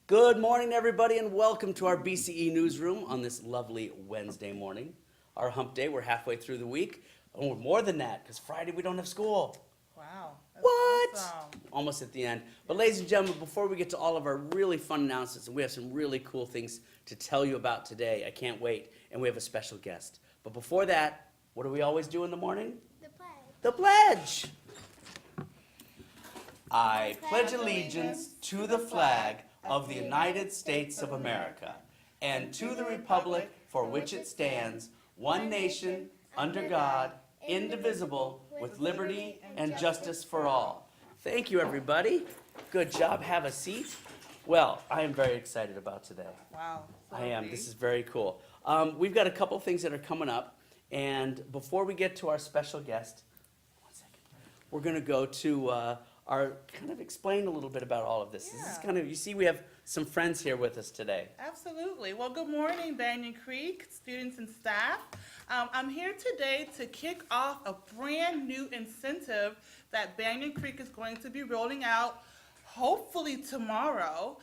Good morning, everybody, and welcome to our BCE newsroom on this lovely Wednesday morning. Our hump day, we're halfway through the week. Oh, more than that, because Friday we don't have school. Wow. That's What? Awesome. Almost at the end. But ladies and gentlemen, before we get to all of our really fun announcements, and we have some really cool things to tell you about today, I can't wait, and we have a special guest. But before that, what do we always do in the morning? The pledge. The pledge. I pledge allegiance to the flag of the United States of America and to the republic for which it stands, one nation, under God, indivisible, with liberty and justice for all. Thank you, everybody. Good job. Have a seat. Well, I am very excited about today. Wow. I am. This is very cool. We've got a couple things that are coming up, and before we get to our special guest, one second, we're going to go to our kind of explain a little bit about all of this. This is Yeah. kind of, you see, we have some friends here with us today. Absolutely. Well, good morning, Banyan Creek students and staff. I'm here today to kick off a brand new incentive that Banyan Creek is going to be rolling out hopefully tomorrow.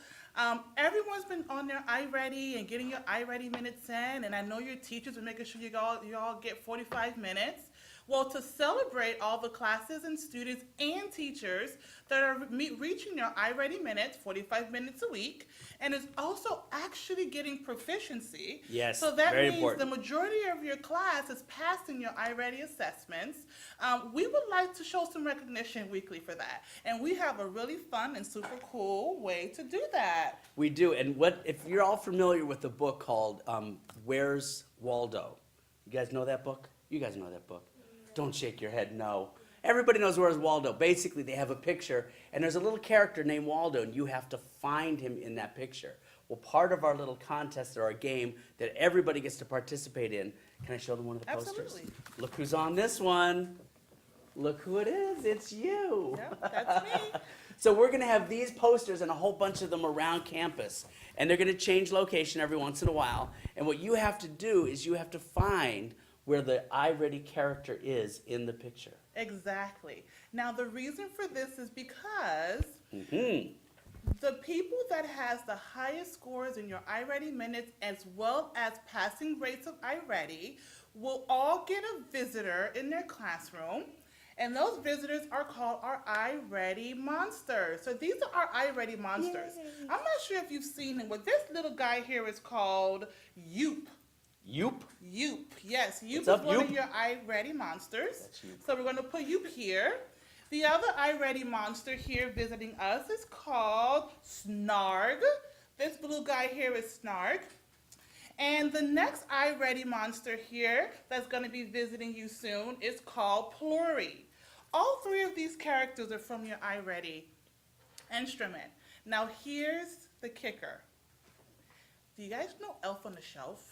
Everyone's been on their iReady and getting your iReady minutes in, and I know your teachers are making sure you all get 45 minutes. Well, to celebrate all the classes and students and teachers that are reaching their iReady minutes, 45 minutes a week, and is also actually getting proficiency. Yes, so that very means important. the majority of your class is passing your iReady assessments. We would like to show some recognition weekly for that, and we have a really fun and super cool way to do that. We do, and if you're all familiar with the book called Where's Waldo? You guys know that book? You guys know that book? Don't shake your head, no. Everybody knows Where's Waldo. Basically, they have a picture, and there's a little character named Waldo, and you have to find him in that picture. Well, part of our little contest or our game that everybody gets to participate in, can I show them one of the posters? Absolutely. Look who's on this one. Look who it is. It's you. Yep, that's me. So we're going to have these posters and a whole bunch of them around campus, and they're going to change location every once in a while. And what you have to do is you have to find where the iReady character is in the picture. Exactly. Now, the reason for this is because Mm-hmm. the people that has the highest scores in your iReady minutes as well as passing rates of iReady will all get a visitor in their classroom, and those visitors are called our iReady monsters. So these are our iReady monsters. Yay. I'm not sure if you've seen them, but this little guy here is called Yoop. Yoop. Yoop, yes, Yoop is What's up, one Yoop? of your iReady monsters. That's Yoop. So we're going to put Yoop here. The other iReady monster here visiting us is called Snarg. This blue guy here is Snarg. And the next iReady monster here that's going to be visiting you soon is called Plury. All three of these characters are from your iReady instrument. Now here's the kicker. Do you guys know Elf on the Shelf?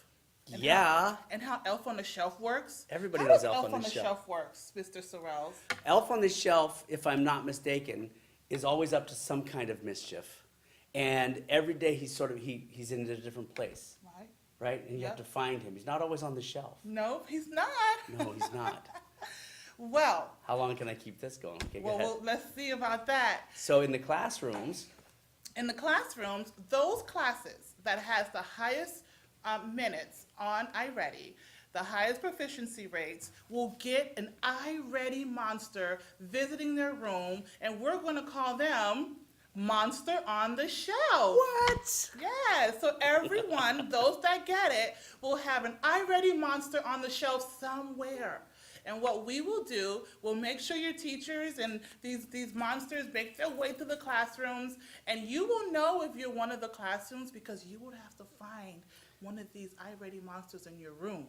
And Yeah. how Elf on the Shelf works? Everybody How knows does Elf on the Shelf works, Mr. Sorrells? Elf on the Shelf, if I'm not mistaken, is always up to some kind of mischief. And every day he's in a different place, Right? right? And you have Yep. to find him. He's not always on the shelf. Nope, he's not. No, he's not. Well, How long can I keep this going? Okay, go ahead. let's see about that. So in the classrooms, In the classrooms, those classes that has the highest minutes on iReady, the highest proficiency rates, will get an iReady monster visiting their room, and we're going to call them Monster on the Shelf. what? Yeah, so everyone, those that get it, will have an iReady monster on the shelf somewhere. And what we will do, we'll make sure your teachers and these monsters make their way to the classrooms, and you will know if you're one of the classrooms because you would have to find one of these iReady monsters in your room.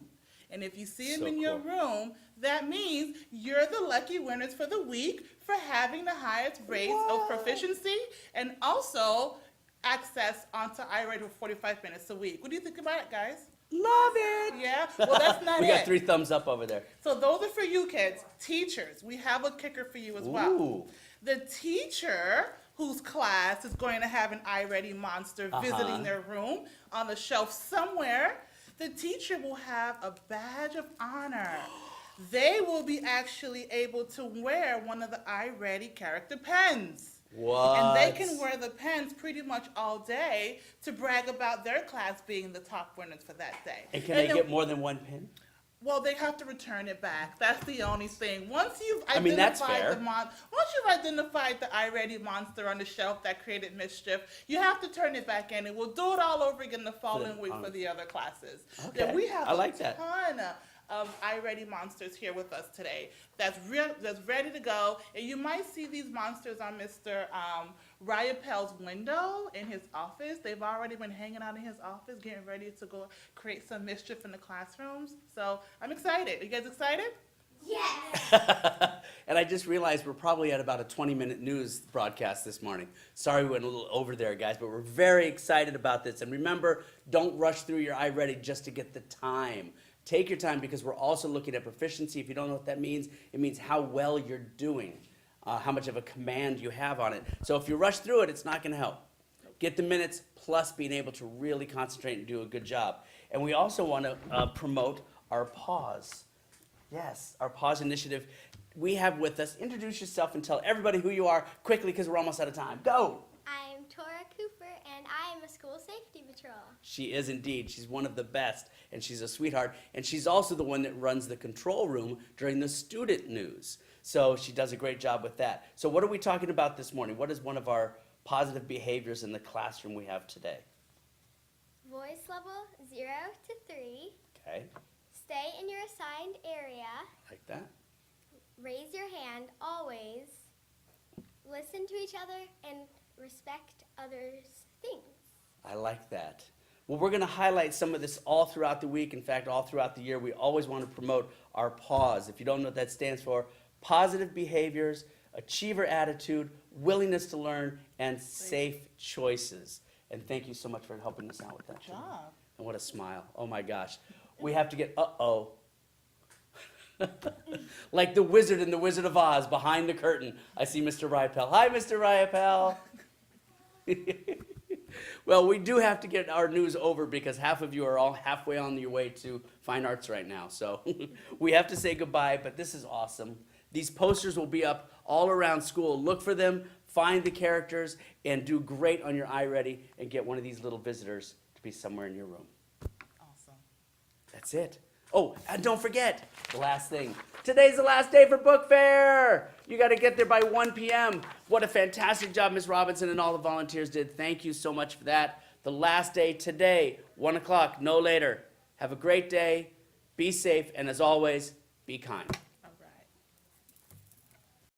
And if you see them So in your cool. room, that means you're the lucky winners for the week for having the highest rates of What? proficiency and also access onto iReady for 45 minutes a week. What do you think about it, guys? Love it. Yeah? Well, that's not We it. got 3 thumbs up over there. So those are for you kids. Teachers, we have a kicker for you as well. Ooh. The teacher whose class is going to have an iReady monster visiting their room on the shelf somewhere, the teacher will have a badge of honor. They will be actually able to wear one of the iReady character pens. And they What? can wear the pens pretty much all day to brag about their class being the top winners for that day. And can they then- get more than one pin? Well, they have to return it back. That's the only thing. Once you've I mean, that's identified fair. once you've identified the iReady monster on the shelf that created mischief, you have to turn it back in, and we'll do it all over again the following week for the other classes. Okay, Yeah, we have I like a that. ton of iReady monsters here with us today. That's ready to go, and you might see these monsters on Mr. Ryapel's window in his office. They've already been hanging out in his office, getting ready to go create some mischief in the classrooms. So I'm excited. You guys excited? Yes. And I just realized we're probably at about a 20-minute news broadcast this morning. Sorry we went a little over there, guys, but we're very excited about this. And remember, don't rush through your iReady just to get the time. Take your time because we're also looking at proficiency. If you don't know what that means, it means how well you're doing, how much of a command you have on it. So if you rush through it, it's not going to help. Get the minutes plus being able to really concentrate and do a good job. And we also want to promote our pause. Yes, our pause initiative. We have with us, introduce yourself and tell everybody who you are quickly because we're almost out of time. Go. I'm Tora Cooper, and I am a school safety patrol. She is indeed. She's one of the best, and she's a sweetheart. And she's also the one that runs the control room during the student news. So she does a great job with that. So what are we talking about this morning? What is one of our positive behaviors in the classroom we have today? Voice level 0 to 3. Okay, Stay in your assigned area. like that. Raise your hand always. Listen to each other and respect others' things. I like that. Well, we're going to highlight some of this all throughout the week. In fact, all throughout the year, we always want to promote our PAWS. If you don't know what that stands for, positive behaviors, achiever attitude, willingness to learn, and safe choices. And thank you so much for helping us out with that. Good job. And what a smile. Oh my gosh. We have to get, uh-oh. Like the wizard in The Wizard of Oz, behind the curtain. I see Mr. Ryapel. Hi, Mr. Ryapel. Well, we do have to get our news over because half of you are all halfway on your way to fine arts right now. So we have to say goodbye, but this is awesome. These posters will be up all around school. Look for them, find the characters, and do great on your iReady and get one of these little visitors to be somewhere in your room. Awesome. That's it. Oh, and don't forget, the last thing. Today's the last day for book fair. You got to get there by 1 p.m. What a fantastic job Ms. Robinson and all the volunteers did. Thank you so much for that. The last day today, 1 o'clock, no later. Have a great day. Be safe, and as always, be kind.